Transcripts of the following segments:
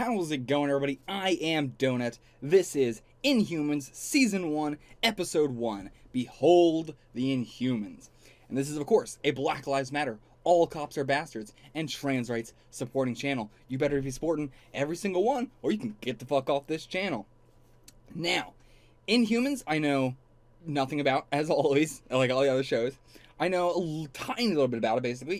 How's it going, everybody? I am Donut. This is Inhumans Season 1, Episode 1. Behold the Inhumans. And this is, of course, a Black Lives Matter, all cops are bastards, and trans rights supporting channel. You better be supporting every single one, or you can get the fuck off this channel. Now, Inhumans, I know nothing about, as always, like all the other shows. I know a tiny little bit about it, basically,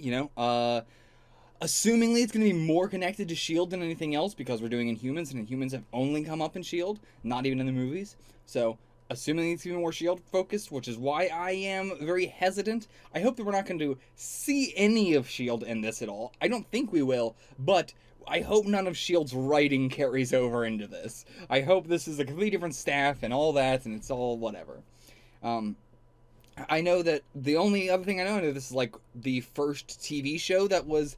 assumingly it's going to be more connected to S.H.I.E.L.D. than anything else because we're doing Inhumans, and Inhumans have only come up in S.H.I.E.L.D., not even in the movies. So, assuming it's even more S.H.I.E.L.D. focused, which is why I am very hesitant. I hope that we're not going to see any of S.H.I.E.L.D. in this at all. I don't think we will, but I hope none of S.H.I.E.L.D.'s writing carries over into this. I hope this is a completely different staff and all that, and it's all whatever. I know that the only other thing I know this is like the first TV show that was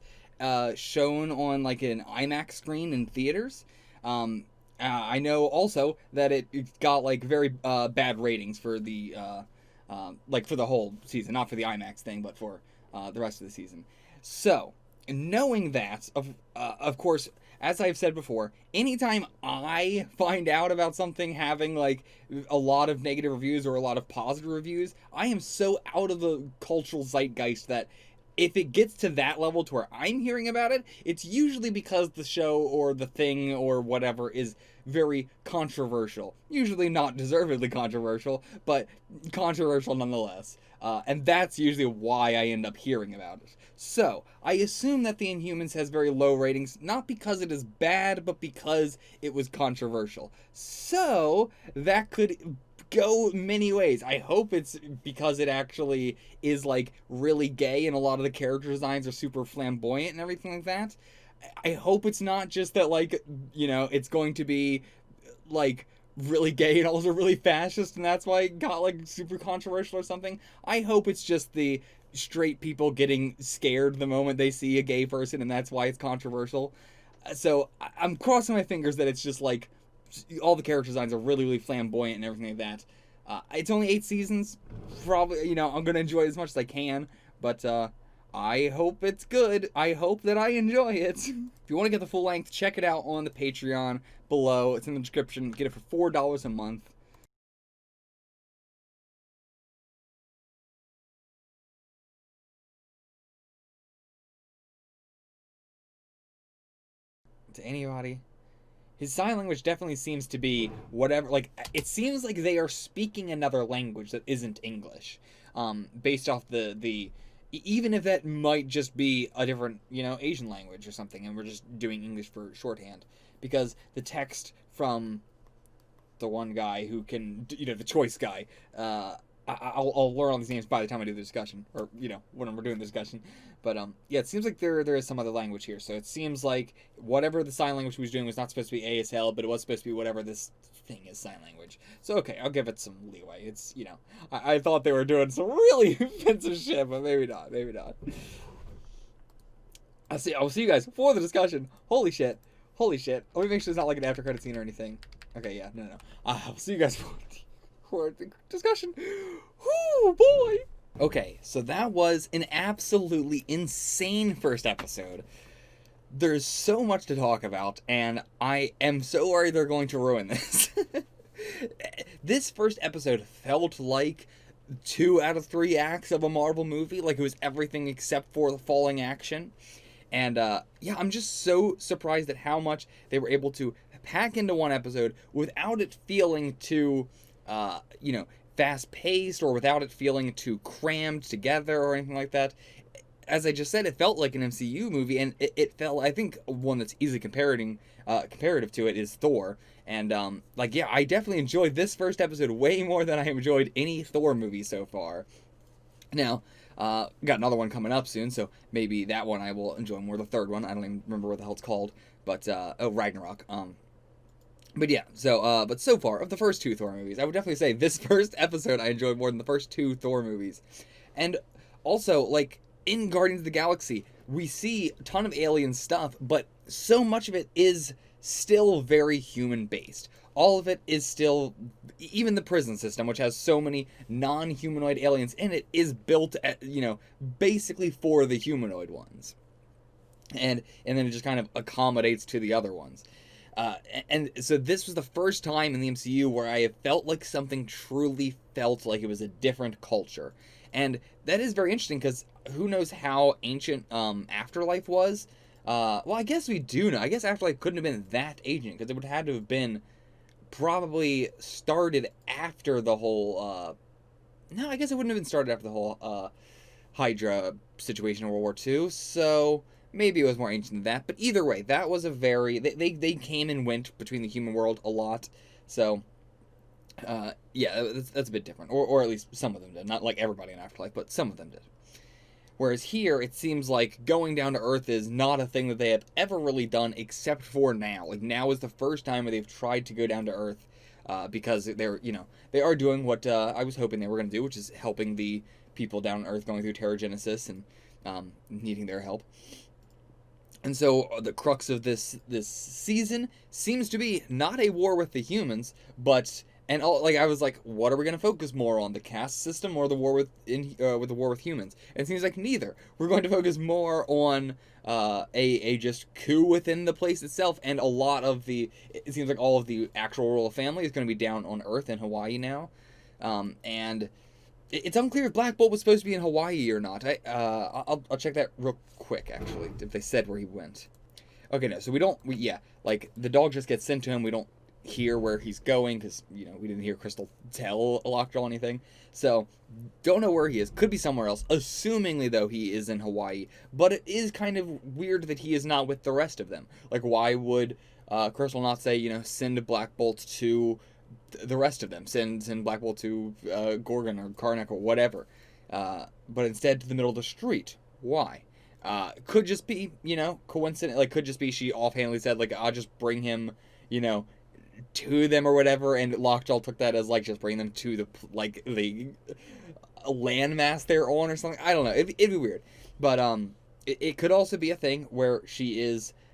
shown on like an IMAX screen in theaters. I know also that it got like very bad ratings for the like for the whole season, not for the IMAX thing, but for the rest of the season. So, knowing that, of course, as I've said before, anytime I find out about something having like a lot of negative reviews or a lot of positive reviews, I am so out of the cultural zeitgeist that if it gets to that level to where I'm hearing about it, it's usually because the show or the thing or whatever is very controversial. Usually not deservedly controversial, but controversial nonetheless. And that's usually why I end up hearing about it. So, I assume that the Inhumans has very low ratings, not because it is bad, but because it was controversial. So, that could go many ways. I hope it's because it actually is like really gay and a lot of the character designs are super flamboyant and everything like that. I hope it's not just that, like, it's going to be like really gay and also really fascist and that's why it got like super controversial or something. I hope it's just the straight people getting scared the moment they see a gay person and that's why it's controversial. So I'm crossing my fingers that it's just like all the character designs are really, really flamboyant and everything like that. It's only 8 seasons. Probably, I'm going to enjoy it as much as I can. But I hope it's good. I hope that I enjoy it. If you want to get the full length, check it out on the Patreon below. It's in the description. Get it for $4 a month. To anybody. His sign language definitely seems to be whatever, like, it seems like they are speaking another language that isn't English, based off even if that might just be a different, Asian language or something, and we're just doing English for shorthand, because the text from the one guy who can, the choice guy, I'll learn all these names by the time I do the discussion, or, when we're doing the discussion. But, yeah, it seems like there is some other language here. So it seems like whatever the sign language he was doing was not supposed to be ASL, but it was supposed to be whatever this thing is sign language. So, okay, I'll give it some leeway. It's, I thought they were doing some really offensive shit, but maybe not, maybe not. I'll see you guys for the discussion. Holy shit. Holy shit. Let me make sure it's not like an after credit scene or anything. Okay, yeah, no. I'll see you guys for the discussion. Whoo, boy! Okay, so that was an absolutely insane first episode. There's so much to talk about, and I am so worried they're going to ruin this. This first episode felt like 2 out of 3 acts of a Marvel movie, like it was everything except for the falling action. And, yeah, I'm just so surprised at how much they were able to pack into one episode without it feeling too, fast-paced or without it feeling too crammed together or anything like that. As I just said, it felt like an MCU movie, and it felt, I think, one that's easily comparative to it is Thor. And, yeah, I definitely enjoyed this first episode way more than I enjoyed any Thor movie so far. Now, got another one coming up soon, so maybe that one I will enjoy more. The third one, I don't even remember what the hell it's called, but, Ragnarok. But yeah, but so far, of the first 2 Thor movies, I would definitely say this first episode I enjoyed more than the first 2 Thor movies. And also, like, in Guardians of the Galaxy, we see a ton of alien stuff, but so much of it is still very human-based. All of it is still, even the prison system, which has so many non-humanoid aliens in it, is built, basically for the humanoid ones. And then it just kind of accommodates to the other ones. And so this was the first time in the MCU where I have felt like something truly felt like it was a different culture. And that is very interesting because who knows how ancient Afterlife was. Well, I guess we do know. I guess Afterlife couldn't have been that ancient because it would have had to have been probably started after the whole. No, I guess it wouldn't have been started after the whole Hydra situation in World War II. So maybe it was more ancient than that. But either way, that was a very they came and went between the human world a lot. So yeah, that's a bit different, or at least some of them did. Not like everybody in Afterlife, but some of them did. Whereas here, it seems like going down to Earth is not a thing that they have ever really done, except for now. Like now is the first time where they've tried to go down to Earth, because they're they are doing what I was hoping they were going to do, which is helping the people down on Earth going through Terrigenesis and needing their help. And so the crux of this season seems to be not a war with the humans, but like I was like, what are we going to focus more on, the caste system or the war with the war with humans? And it seems like neither. We're going to focus more on a just coup within the place itself, and a lot of it seems like all of the actual royal family is going to be down on Earth in Hawaii now, and it's unclear if Black Bolt was supposed to be in Hawaii or not. I'll check that real quick, actually, if they said where he went. Okay, no, so yeah, like, the dog just gets sent to him. We don't hear where he's going, because, we didn't hear Crystal tell Lockjaw anything. So, don't know where he is. Could be somewhere else. Assumingly, though, he is in Hawaii. But it is kind of weird that he is not with the rest of them. Like, why would Crystal not say, send Black Bolt to the rest of them, send Black Bolt to Gorgon or Karnak or whatever, but instead to the middle of the street? Why? Could just be, coincident. Like, could just be she offhandedly said, like, I'll just bring him, to them or whatever, and Lockjaw took that as, like, just bring them to the landmass they're on or something. I don't know. It'd be weird. But it could also be a thing where she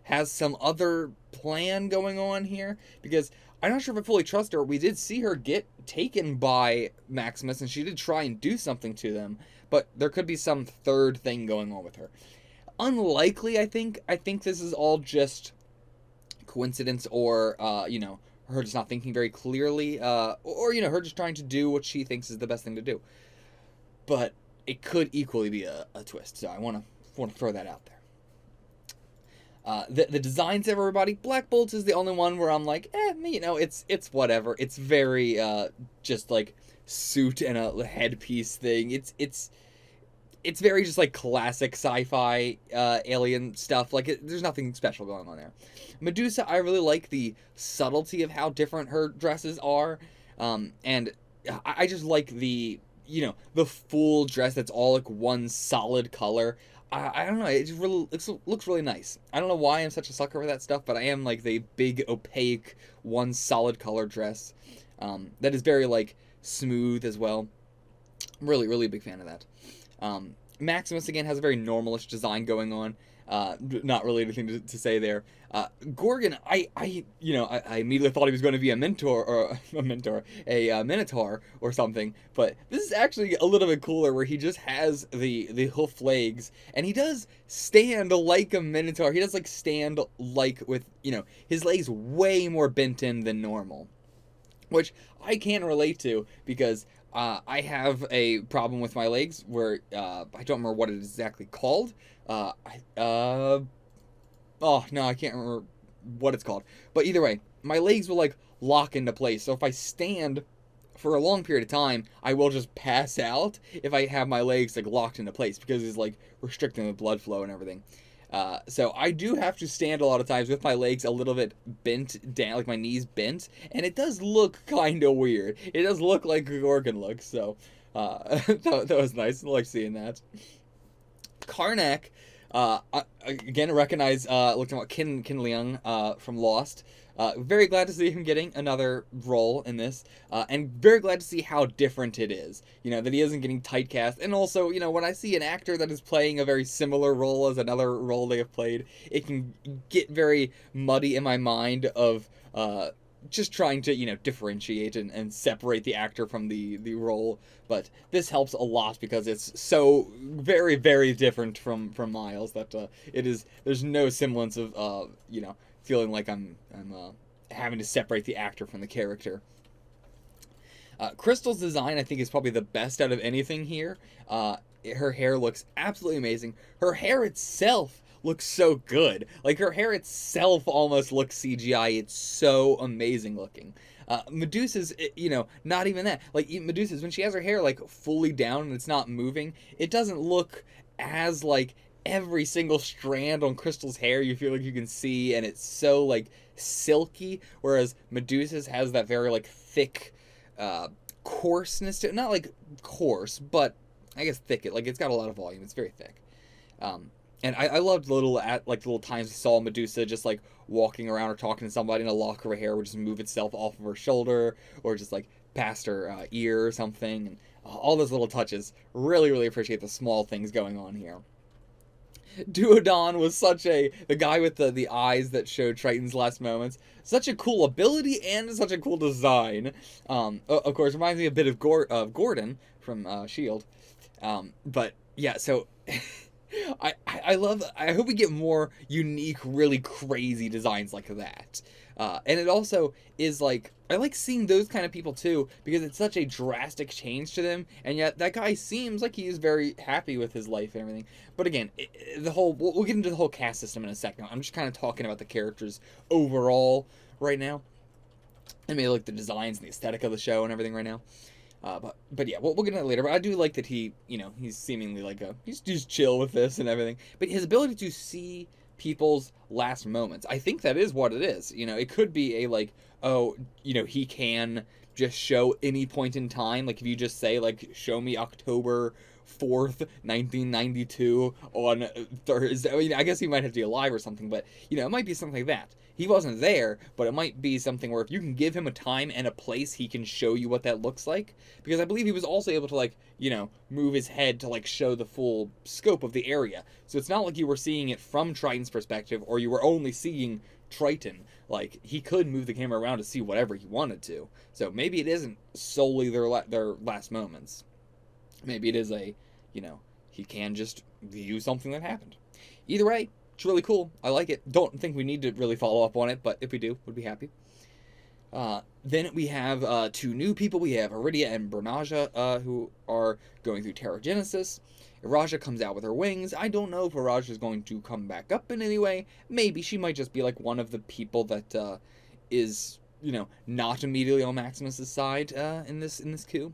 has some other plan going on here, because I'm not sure if I fully trust her. We did see her get taken by Maximus, and she did try and do something to them, but there could be some third thing going on with her. Unlikely, I think. I think this is all just coincidence, or, her just not thinking very clearly, or, her just trying to do what she thinks is the best thing to do. But it could equally be a twist, so I want to throw that out there. The designs of everybody, Black Bolt is the only one where I'm like, it's whatever. It's very just like suit and a headpiece thing. It's very just like classic sci-fi alien stuff. Like there's nothing special going on there. Medusa, I really like the subtlety of how different her dresses are, and I just like the full dress that's all like one solid color. I don't know, it just really looks really nice. I don't know why I'm such a sucker for that stuff, but I am like the big opaque one solid color dress that is very like smooth as well. I'm really a big fan of that. Maximus again has a very normalish design going on. Not really anything to say there. Gorgon, I immediately thought he was going to be a Minotaur or something, but this is actually a little bit cooler, where he just has the hoof legs, and he does stand like a Minotaur. He does like stand like with his legs way more bent in than normal, which I can relate to, because I have a problem with my legs where I don't remember what it is exactly called. Oh no, I can't remember what it's called. But either way, my legs will like lock into place. So if I stand for a long period of time, I will just pass out if I have my legs like locked into place, because it's like restricting the blood flow and everything. So I do have to stand a lot of times with my legs a little bit bent down, like my knees bent, and it does look kind of weird. It does look like Gorgon looks, so that was nice. I like seeing that. Karnak, again, recognize, looking at Kin Leung from Lost. Very glad to see him getting another role in this, and very glad to see how different it is. That he isn't getting typecast, and also, when I see an actor that is playing a very similar role as another role they have played, it can get very muddy in my mind of, just trying to, differentiate and separate the actor from the role. But this helps a lot, because it's so very, very different from Miles that there's no semblance of, feeling like I'm having to separate the actor from the character. Crystal's design, I think, is probably the best out of anything here. Her hair looks absolutely amazing. Her hair itself looks so good. Like, her hair itself almost looks CGI. It's so amazing looking. Medusa's, not even that. Like, Medusa's, when she has her hair, like, fully down and it's not moving, it doesn't look as, like, every single strand on Crystal's hair you feel like you can see, and it's so, like, silky, whereas Medusa's has that very, like, thick, coarseness to it. Not, like, coarse, but I guess thick. It's got a lot of volume. It's very thick. And I loved the little times we saw Medusa just, like, walking around or talking to somebody, and a lock of her hair would just move itself off of her shoulder, or just, like, past her ear or something. And all those little touches. Really, really appreciate the small things going on here. Duodon was the guy with the eyes that showed Triton's last moments. Such a cool ability and such a cool design. Of course, reminds me a bit of Gordon from S.H.I.E.L.D. But yeah, so I hope we get more unique, really crazy designs like that. And it also is like, I like seeing those kind of people too, because it's such a drastic change to them, and yet that guy seems like he is very happy with his life and everything. But again, we'll get into the whole cast system in a second. I'm just kind of talking about the characters overall right now, and maybe like the designs and the aesthetic of the show and everything right now. But yeah, we'll get into that later. But I do like that he's seemingly like he's chill with this and everything. But his ability to see people's last moments, I think that is what it is. It could be a like, he can just show any point in time. Like if you just say like, show me October 4th, 1992 on Thursday. I mean, I guess he might have to be alive or something, but it might be something like that. He wasn't there, but it might be something where if you can give him a time and a place, he can show you what that looks like. Because I believe he was also able to, like, move his head to, like, show the full scope of the area. So it's not like you were seeing it from Triton's perspective, or you were only seeing Triton. Like, he could move the camera around to see whatever he wanted to. So maybe it isn't solely their last moments. Maybe it is he can just view something that happened. Either way, it's really cool. I like it. Don't think we need to really follow up on it, but if we do, we'd be happy. Then we have two new people. We have Iridia and Bernaja, who are going through Teragenesis. Iraja comes out with her wings. I don't know if Iraja is going to come back up in any way. Maybe she might just be like one of the people that is, not immediately on Maximus's side in this coup.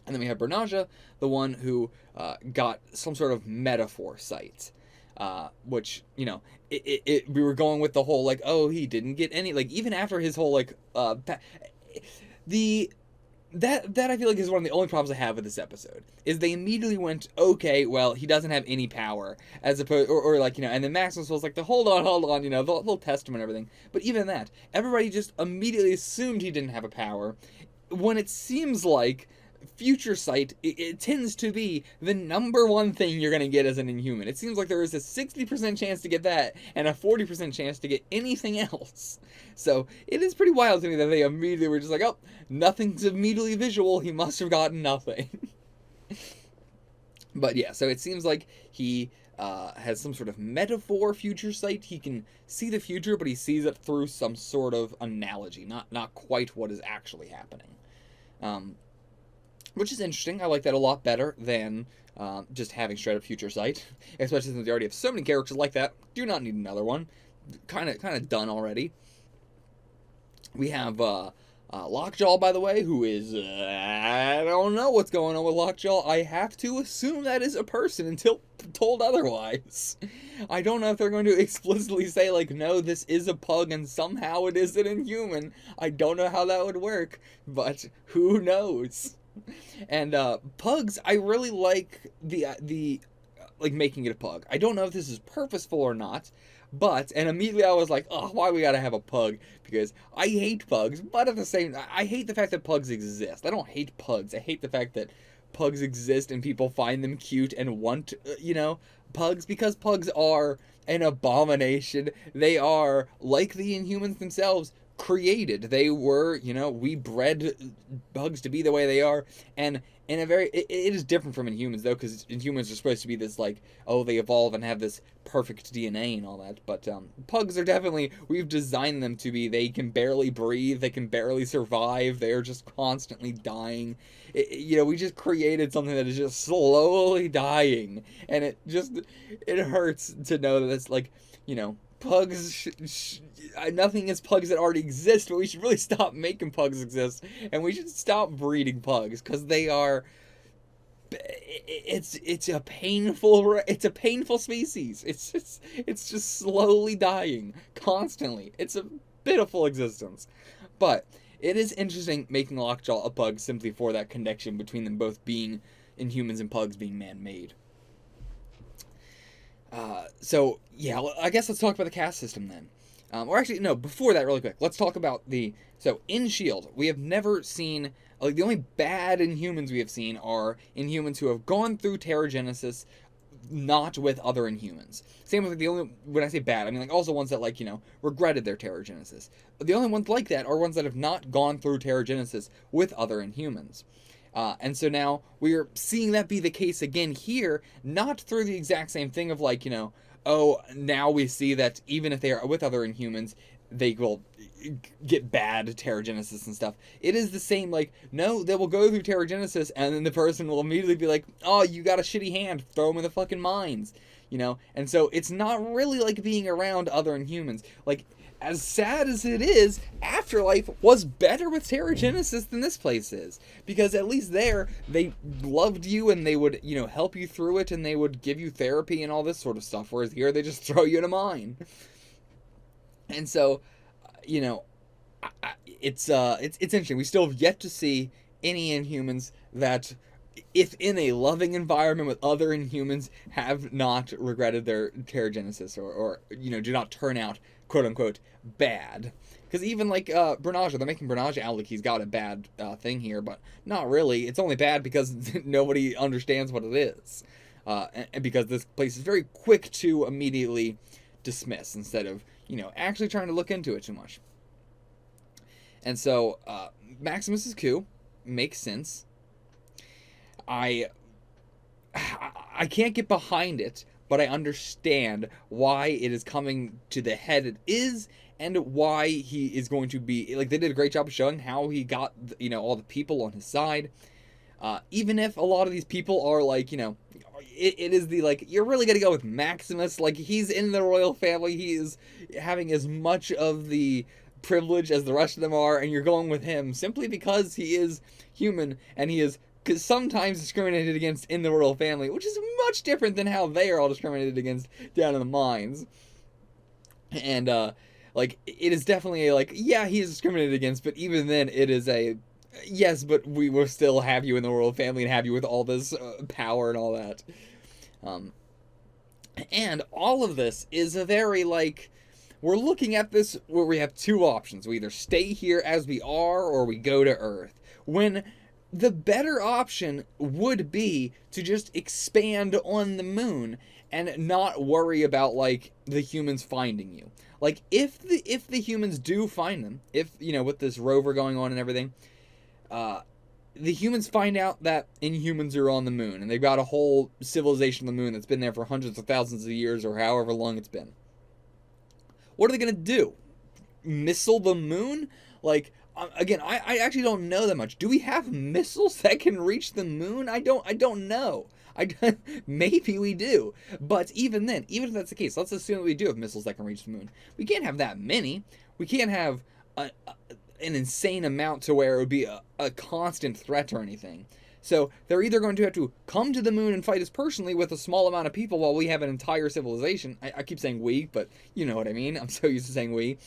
And then we have Bernaja, the one who got some sort of metaphor sight. Which, we were going with the whole, like, oh, he didn't get any, like, even after his whole, like, that I feel like is one of the only problems I have with this episode, is they immediately went, okay, well, he doesn't have any power, as opposed, or like, and then Maximus was like, hold on, the little testament and everything, but even that, everybody just immediately assumed he didn't have a power, when it seems like future sight, it tends to be the number one thing you're going to get as an Inhuman. It seems like there is a 60% chance to get that, and a 40% chance to get anything else. So, it is pretty wild to me that they immediately were just like, oh, nothing's immediately visual, he must have gotten nothing. But yeah, so it seems like he has some sort of metaphor future sight. He can see the future, but he sees it through some sort of analogy, not quite what is actually happening. Which is interesting. I like that a lot better than just having straight up future sight. Especially since they already have so many characters like that. Do not need another one. Kind of done already. We have Lockjaw, by the way, who is... I don't know what's going on with Lockjaw. I have to assume that is a person until told otherwise. I don't know if they're going to explicitly say, like, no, this is a pug and somehow it is an Inhuman. I don't know how that would work, but who knows? And pugs, I really like the like making it a pug. I don't know if this is purposeful or not, but and immediately I was like, oh, why we gotta have a pug? Because I hate pugs, but at the same, I hate the fact that pugs exist. I don't hate pugs. I hate the fact that pugs exist and people find them cute and want pugs, because pugs are an abomination. They are, like the Inhumans themselves, created. They were, we bred bugs to be the way they are, and in a very, it is different from Inhumans though, because Inhumans are supposed to be this like, oh, they evolve and have this perfect DNA and all that, but pugs are definitely, we've designed them to be, they can barely breathe, they can barely survive, they're just constantly dying. We just created something that is just slowly dying, and it hurts to know that it's like, pugs, nothing is pugs that already exist, but we should really stop making pugs exist, and we should stop breeding pugs, because they are, it's a painful species. It's just slowly dying constantly. It's a pitiful existence, but it is interesting making Lockjaw a pug simply for that connection between them both being Inhumans and pugs being man-made. So yeah, I guess let's talk about the caste system then. Or actually, no, before that, really quick, let's talk about so in S.H.I.E.L.D., we have never seen, like, the only bad Inhumans we have seen are Inhumans who have gone through Terrigenesis, not with other Inhumans. Same with when I say bad, I mean, like, also ones that, like, regretted their Terrigenesis. The only ones like that are ones that have not gone through Terrigenesis with other Inhumans. And so now we're seeing that be the case again here, not through the exact same thing of like, oh, now we see that even if they are with other Inhumans, they will get bad Terrigenesis and stuff. It is the same, like, no, they will go through Terrigenesis, and then the person will immediately be like, oh, you got a shitty hand, throw them in the fucking mines, And so it's not really like being around other Inhumans. Like, as sad as it is, Afterlife was better with Terrigenesis than this place is. Because at least there, they loved you and they would, help you through it and they would give you therapy and all this sort of stuff. Whereas here, they just throw you in a mine. And so, it's interesting. We still have yet to see any Inhumans that, if in a loving environment with other Inhumans, have not regretted their Terrigenesis or do not turn out, quote-unquote, bad. Because even, like, Bernaja, they're making Bernaja out like he's got a bad thing here, but not really. It's only bad because nobody understands what it is. And because this place is very quick to immediately dismiss instead of, actually trying to look into it too much. And so, Maximus is cool. Makes sense. I can't get behind it, but I understand why it is coming to the head it is, and why he is going to be, like, they did a great job of showing how he got, all the people on his side. Even if a lot of these people are, like, it is the, like, you're really gonna go with Maximus, like, he's in the royal family, he is having as much of the privilege as the rest of them are, and you're going with him simply because he is human, and he is sometimes discriminated against in the royal family, which is much different than how they are all discriminated against down in the mines. And, like, it is definitely like, yeah, he is discriminated against, but even then, it is a, yes, but we will still have you in the royal family and have you with all this power and all that. And all of this is a very, like, we're looking at this where we have two options. We either stay here as we are, or we go to Earth. When the better option would be to just expand on the moon and not worry about, like, the humans finding you. Like, if the humans do find them, if, with this rover going on and everything, the humans find out that Inhumans are on the moon, and they've got a whole civilization on the moon that's been there for hundreds of thousands of years, or however long it's been. What are they going to do? Missile the moon? Like, again, I actually don't know that much. Do we have missiles that can reach the moon? I don't know. Maybe we do. But even then, even if that's the case, let's assume that we do have missiles that can reach the moon. We can't have that many. We can't have an insane amount to where it would be a constant threat or anything. So they're either going to have to come to the moon and fight us personally with a small amount of people while we have an entire civilization. I keep saying we, but you know what I mean. I'm so used to saying we.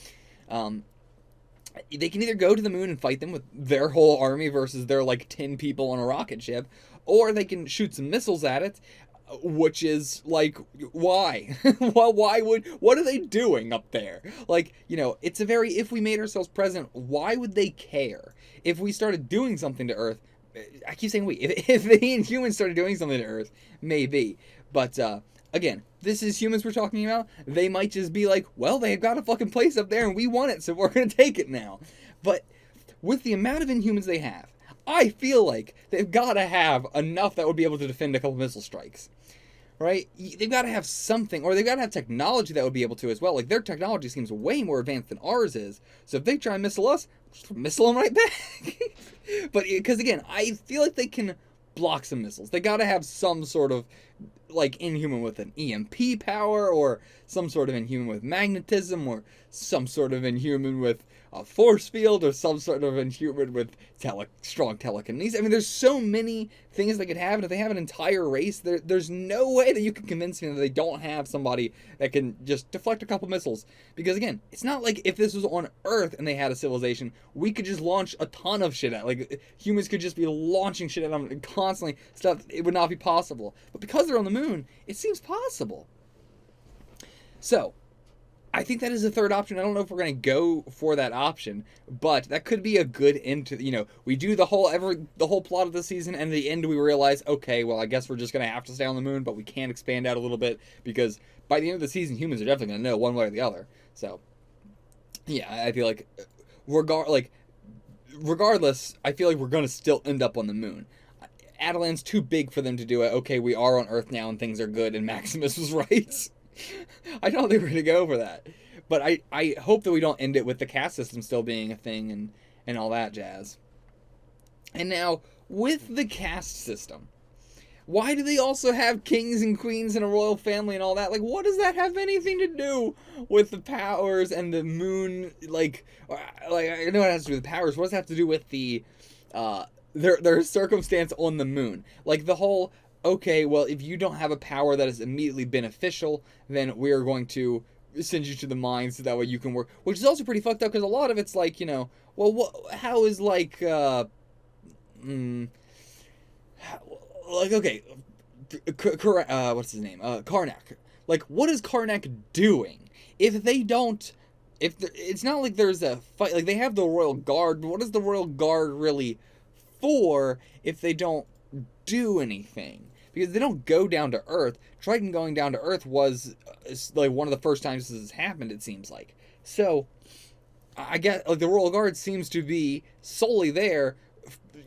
They can either go to the moon and fight them with their whole army versus their, like, 10 people on a rocket ship, or they can shoot some missiles at it, which is, like, why? What are they doing up there? Like, it's a very, if we made ourselves present, why would they care? If we started doing something to Earth, I keep saying we, if the Inhumans started doing something to Earth, maybe, but, again, this is humans we're talking about. They might just be like, well, they've got a fucking place up there and we want it, so we're going to take it now. But with the amount of Inhumans they have, I feel like they've got to have enough that would be able to defend a couple missile strikes. Right? They've got to have something, or they've got to have technology that would be able to as well. Like, their technology seems way more advanced than ours is. So if they try and missile us, just missile them right back. But, because again, I feel like they can block some missiles. They got to have some sort of, like, Inhuman with an EMP power, or some sort of Inhuman with magnetism, or some sort of Inhuman with a force field, or some sort of Inhuman with strong telekinesis. I mean, there's so many things they could have, and if they have an entire race, there's no way that you can convince me that they don't have somebody that can just deflect a couple missiles. Because again, it's not like if this was on Earth and they had a civilization, we could just launch a ton of shit at. Like, humans could just be launching shit at them constantly. Stuff, it would not be possible. But because they're on the moon, it seems possible. So, I think that is a third option. I don't know if we're going to go for that option, but that could be a good end to, you know, we do the whole plot of the season, and at the end we realize, okay, well, I guess we're just going to have to stay on the moon, but we can expand out a little bit, because by the end of the season, humans are definitely going to know one way or the other. So, yeah, I feel like, regardless, I feel like we're going to still end up on the moon. Adelan's too big for them to do it. Okay, we are on Earth now, and things are good, and Maximus was right. I don't think we're going to go for that. But I hope that we don't end it with the caste system still being a thing and all that jazz. And now, with the caste system, why do they also have kings and queens and a royal family and all that? Like, what does that have anything to do with the powers and the moon? Like I know it has to do with the powers. What does it have to do with the, their circumstance on the moon? Like, the whole, okay, well, if you don't have a power that is immediately beneficial, then we're going to send you to the mines so that way you can work. Which is also pretty fucked up, because a lot of it's like, you know, well, how is, like, okay, what's his name? Karnak. Like, what is Karnak doing? If they don't, it's not like there's a fight, like, they have the Royal Guard, but what is the Royal Guard really for if they don't do anything? Because they don't go down to Earth. Triton going down to Earth was, like, one of the first times this has happened, it seems like. So, I guess, like, the Royal Guard seems to be solely there,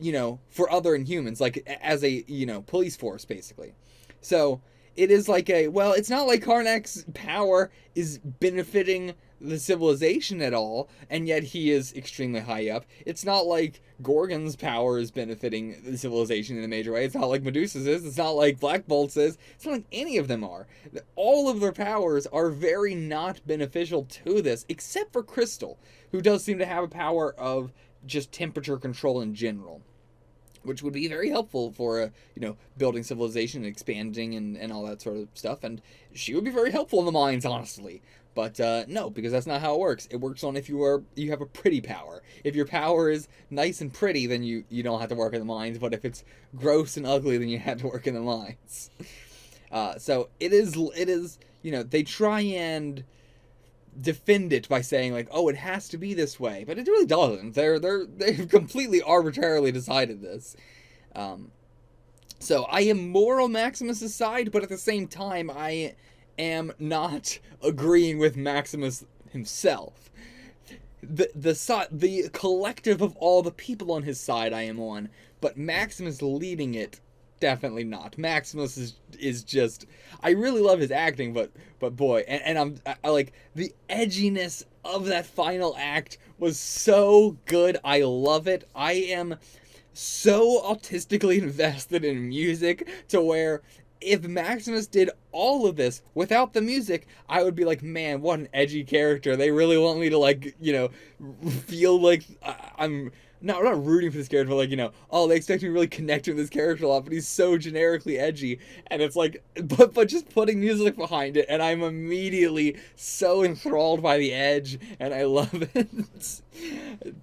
you know, for other Inhumans, like, as a, you know, police force, basically. So, it is like well, it's not like Karnak's power is benefiting the civilization at all, and yet he is extremely high up. It's not like Gorgon's power is benefiting the civilization in a major way. It's not like Medusa's is. It's not like Black Bolt's is. It's not like any of them are. All of their powers are very not beneficial to this, except for Crystal, who does seem to have a power of just temperature control in general, which would be very helpful for, you know, building civilization and expanding and all that sort of stuff. And she would be very helpful in the mines, honestly. But no, because that's not how it works. It works on if you have a pretty power. If your power is nice and pretty, then you don't have to work in the mines. But if it's gross and ugly, then you have to work in the mines. So it is, you know, they try and defend it by saying, like, oh, it has to be this way, but it really doesn't. They've completely arbitrarily decided this. So I am more on Maximus's side, but at the same time, I am not agreeing with Maximus himself. The collective of all the people on his side I am on, but Maximus leading it, definitely not. Maximus is just, I really love his acting, but boy, and I like the edginess of that final act was so good. I love it. I am so autistically invested in music to where if Maximus did all of this without the music, I would be like, man, what an edgy character. They really want me to, like, you know, feel like I'm not rooting for this character, but, like, you know, oh, they expect me to really connect with this character a lot, but he's so generically edgy, and it's like, but just putting music behind it, and I'm immediately so enthralled by the edge, and I love it.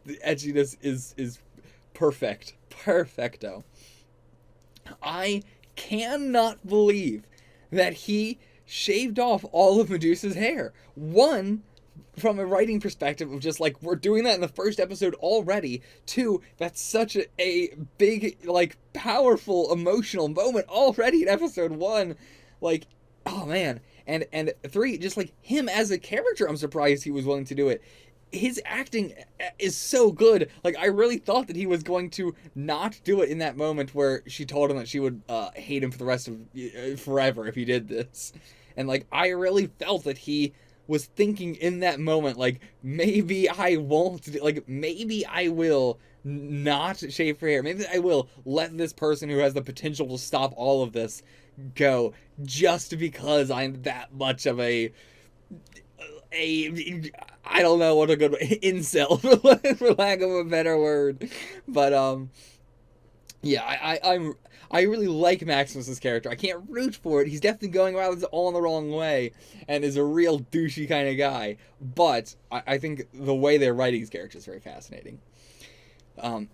The edginess is perfecto. I cannot believe that he shaved off all of Medusa's hair. One, from a writing perspective of just, like, we're doing that in the first episode already. Two, that's such a big, like, powerful, emotional moment already in episode one. Like, Oh man, and three, just like him as a character, I'm surprised he was willing to do it. His acting is so good. Like I really thought that he was going to not do it in that moment where she told him that she would hate him for the rest of forever if he did this, and like I really felt that he was thinking in that moment, like maybe I won't, like maybe I will not shave her hair. Maybe I will let this person who has the potential to stop all of this go just because I'm that much of a I don't know what a good incel for lack of a better word, but yeah, I really like Maximus's character. I can't root for it. He's definitely going about this all in the wrong way and is a real douchey kind of guy. But I think the way they're writing his character is very fascinating. Um,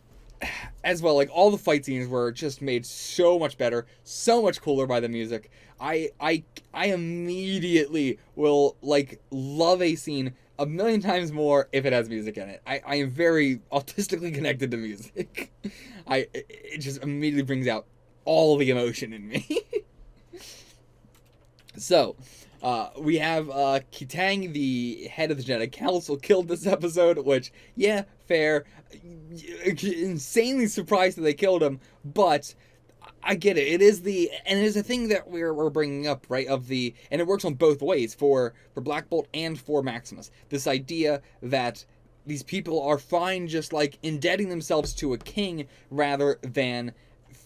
as well, like all the fight scenes were just made so much better, so much cooler by the music. I immediately will like love a scene a million times more if it has music in it. I am very autistically connected to music. It just immediately brings out all the emotion in me. So, we have Kitang, the head of the Genetic Council, killed this episode, which, yeah, fair. Insanely surprised that they killed him, but I get it. It is a thing that we're bringing up, right? And it works on both ways for Black Bolt and for Maximus. This idea that these people are fine just like indebting themselves to a king rather than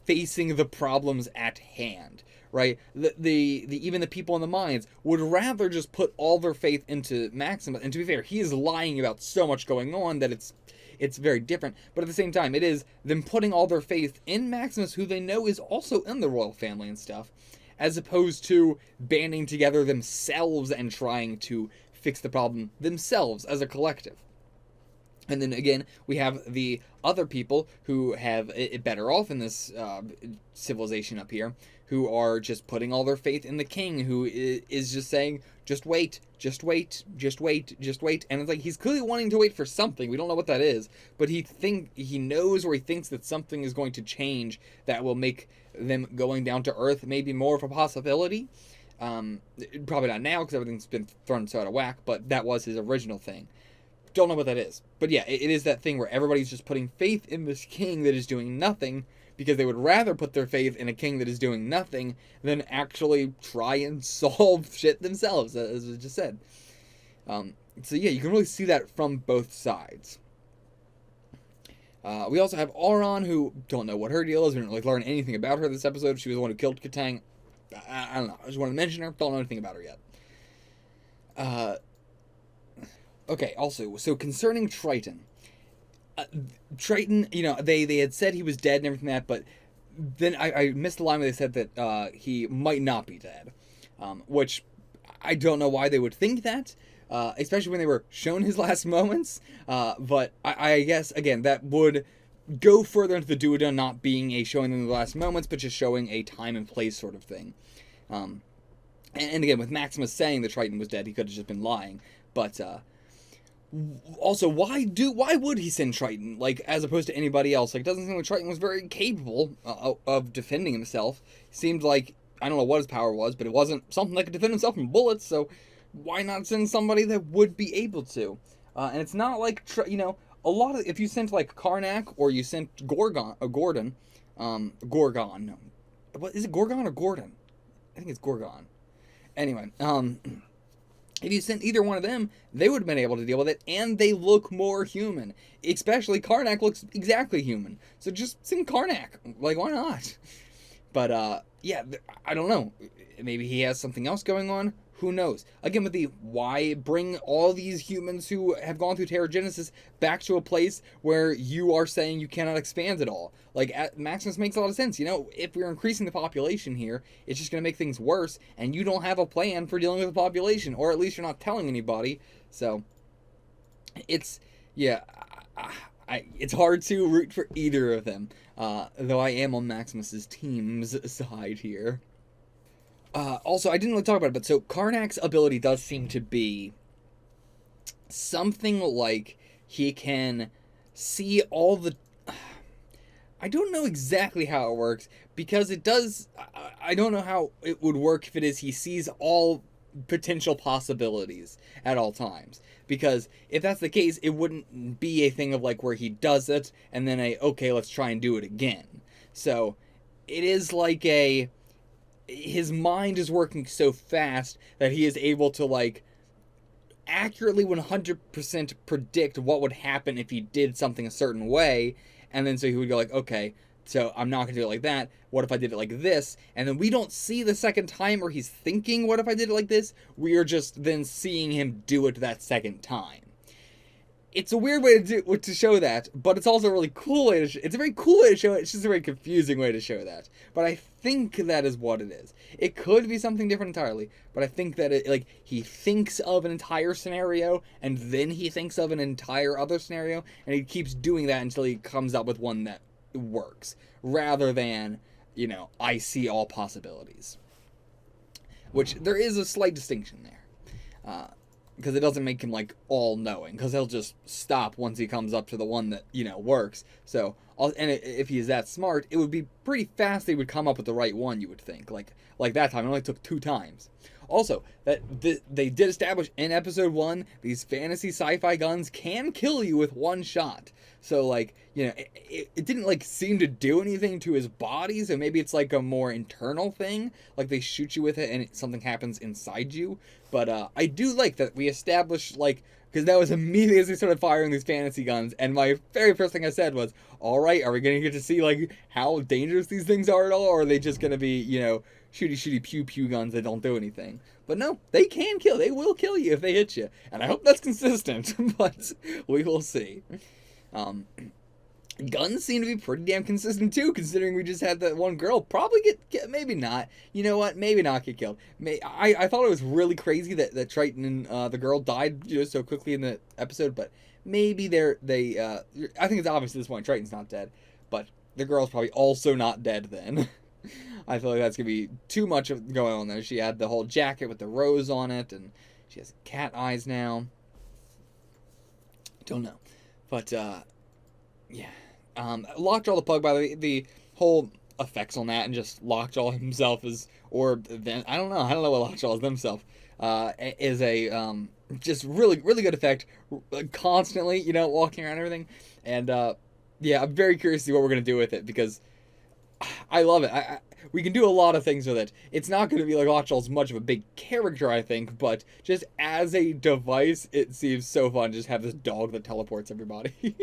facing the problems at hand, right? The even the people in the mines would rather just put all their faith into Maximus. And to be fair, he is lying about so much going on that it's very different. But at the same time, it is them putting all their faith in Maximus, who they know is also in the royal family and stuff, as opposed to banding together themselves and trying to fix the problem themselves as a collective. And then again, we have the other people who have it better off in this civilization up here, who are just putting all their faith in the king, who is just saying, just wait, just wait, just wait, just wait. And it's like he's clearly wanting to wait for something. We don't know what that is, but he knows, or he thinks that something is going to change that will make them going down to Earth maybe more of a possibility. Probably not now because everything's been thrown so out of whack, but that was his original thing. Don't know what that is. But yeah, it is that thing where everybody's just putting faith in this king that is doing nothing because they would rather put their faith in a king that is doing nothing than actually try and solve shit themselves, as I just said. So yeah, you can really see that from both sides. We also have Auron, who don't know what her deal is. We didn't really learn anything about her this episode. She was the one who killed Katang. I don't know. I just want to mention her. Don't know anything about her yet. Okay, also, so concerning Triton. Triton, they had said he was dead and everything like that, but then I missed the line where they said that he might not be dead. Which I don't know why they would think that, especially when they were shown his last moments. But I guess, again, that would go further into the Duodon not being a showing them the last moments, but just showing a time and place sort of thing. And again, with Maximus saying that Triton was dead, he could have just been lying. But also, why would he send Triton, like, as opposed to anybody else? Like, it doesn't seem like Triton was very capable of defending himself. It seemed like, I don't know what his power was, but it wasn't something that could defend himself from bullets, so why not send somebody that would be able to? And it's not like, a lot of, if you sent, like, Karnak, or you sent Gorgon, no. What, is it Gorgon or Gordon? I think it's Gorgon. Anyway, if you sent either one of them, they would have been able to deal with it, and they look more human. Especially Karnak looks exactly human. So just send Karnak. Like, why not? But, yeah, I don't know. Maybe he has something else going on. Who knows? Again, with the why bring all these humans who have gone through Terrigenesis back to a place where you are saying you cannot expand at all? Like, Maximus makes a lot of sense. If we're increasing the population here, it's just going to make things worse, and you don't have a plan for dealing with the population, or at least you're not telling anybody. So, it's, yeah, it's hard to root for either of them, though I am on Maximus's team's side here. Also, I didn't really talk about it, but so Karnak's ability does seem to be something like he can see all the... I don't know exactly how it works because it does. I don't know how it would work if it is he sees all potential possibilities at all times. Because if that's the case, it wouldn't be a thing of like where he does it and then okay, let's try and do it again. So it is like his mind is working so fast that he is able to like accurately 100% predict what would happen if he did something a certain way, and then so he would go like, okay, so I'm not gonna do it like that. What if I did it like this? And then we don't see the second time where he's thinking, what if I did it like this? We are just then seeing him do it that second time. It's a weird way to show that, but it's also a really cool way to it's a very cool way to show it. It's just a very confusing way to show that. But I think that is what it is. It could be something different entirely, but I think that he thinks of an entire scenario and then he thinks of an entire other scenario and he keeps doing that until he comes up with one that works rather than, I see all possibilities. Which there is a slight distinction there. Because it doesn't make him like all knowing, because he'll just stop once he comes up to the one that works. So, and if he is that smart, it would be pretty fast they would come up with the right one. You would think like that time it only took 2 times. Also, that they did establish in episode 1 these fantasy sci-fi guns can kill you with one shot. So like it didn't like seem to do anything to his body. So maybe it's like a more internal thing, like they shoot you with it and something happens inside you. But I do like that we established because that was immediately as we started firing these fantasy guns, and my very first thing I said was, all right, are we going to get to see like how dangerous these things are at all, or are they just going to be shooty pew pew guns that don't do anything? But no, they can kill. They will kill you if they hit you, and I hope that's consistent. But we will see. Guns seem to be pretty damn consistent too, considering we just had that one girl probably get maybe not. You know what? Maybe not get killed. I thought it was really crazy that Triton and the girl died so quickly in the episode, but maybe I think it's obvious at this point Triton's not dead, but the girl's probably also not dead then. I feel like that's gonna be too much going on there. She had the whole jacket with the rose on it, and she has cat eyes now. Don't know, but yeah. Lockjaw the Pug, by the way, the whole effects on that, and just Lockjaw himself I don't know what Lockjaw is himself, is a, just really, really good effect, constantly, walking around and everything, and, yeah, I'm very curious to see what we're going to do with it, because I love it. We can do a lot of things with it. It's not going to be like Lockjaw's much of a big character, I think, but just as a device, it seems so fun to just have this dog that teleports everybody.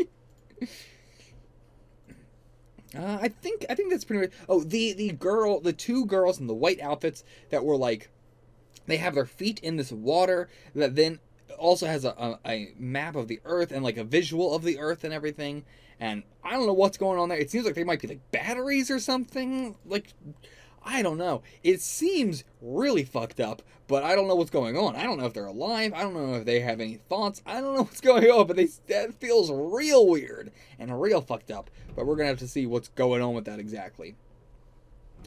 I think that's pretty much. Oh, the 2 girls in the white outfits that were like, they have their feet in this water that then also has a map of the Earth and like a visual of the Earth and everything. And I don't know what's going on there. It seems like they might be like batteries or something. Like, I don't know. It seems really fucked up, but I don't know what's going on. I don't know if they're alive. I don't know if they have any thoughts. I don't know what's going on, but that feels real weird and real fucked up. But we're going to have to see what's going on with that exactly.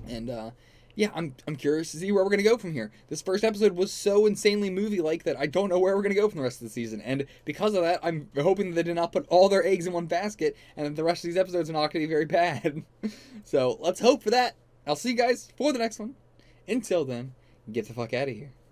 And, yeah, I'm curious to see where we're going to go from here. This first episode was so insanely movie-like that I don't know where we're going to go from the rest of the season. And because of that, I'm hoping that they did not put all their eggs in one basket and that the rest of these episodes are not going to be very bad. So let's hope for that. I'll see you guys for the next one. Until then, get the fuck out of here.